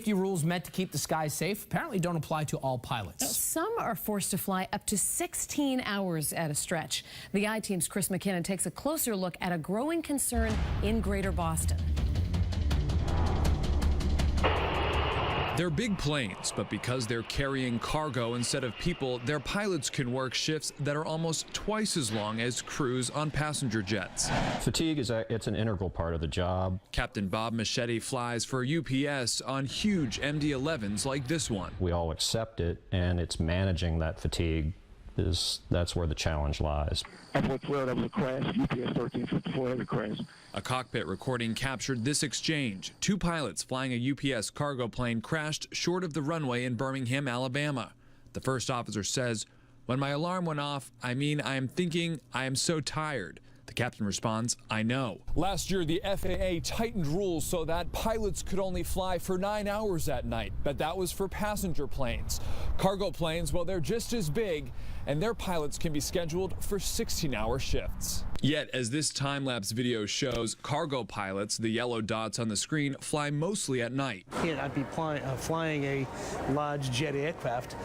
Safety rules meant to keep the skies safe apparently don't apply to all pilots. Some are forced to fly up to 16 hours at a stretch. The I-Team's Chris McKinnon takes a closer look at a growing concern in Greater Boston. They're big planes, but because they're carrying cargo instead of people, their pilots can work shifts that are almost twice as long as crews on passenger jets. Fatigue it's an integral part of the job. Captain Bob Machete flies for UPS on huge MD-11s like this one. We all accept it, and it's managing that fatigue. That's where the challenge lies. That was a crash. UPS 1354 had a crash. A cockpit recording captured this exchange. Two pilots flying a UPS cargo plane crashed short of the runway in Birmingham, Alabama. The first officer says, "When my alarm went off, I am thinking I am so tired." The captain responds, "I know." Last year, the FAA tightened rules so that pilots could only fly for 9 hours at night, but that was for passenger planes. Cargo planes, well, they're just as big, and their pilots can be scheduled for 16-hour shifts. Yet, as this time-lapse video shows, cargo pilots, the yellow dots on the screen, fly mostly at night. I'd be flying a large jet aircraft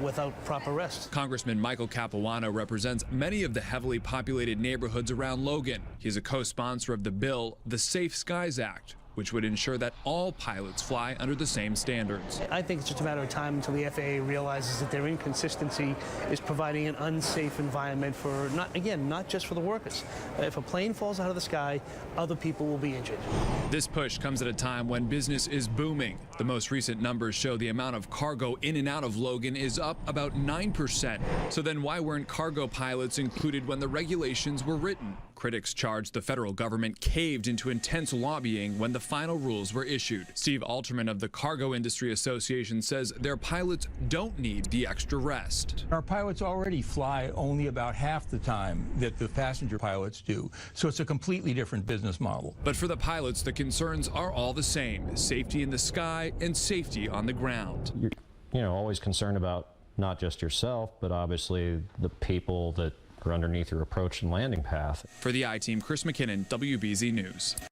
without proper rest. Congressman Michael Capuano represents many of the heavily populated neighborhoods around Logan. He's a co-sponsor of the bill, the Safe Skies Act, which would ensure that all pilots fly under the same standards. I think it's just a matter of time until the FAA realizes that their inconsistency is providing an unsafe environment for, not just for the workers. If a plane falls out of the sky, other people will be injured. This push comes at a time when business is booming. The most recent numbers show the amount of cargo in and out of Logan is up about 9%. So then why weren't cargo pilots included when the regulations were written? Critics charge the federal government caved into intense lobbying when the final rules were issued. Steve Alterman of the Cargo Industry Association says their pilots don't need the extra rest. Our pilots already fly only about half the time that the passenger pilots do, so it's a completely different business model. But for the pilots, the concerns are all the same: safety in the sky and safety on the ground. You're always concerned about not just yourself, but obviously the people that are underneath your approach and landing path. For the I-Team, Chris McKinnon, WBZ News.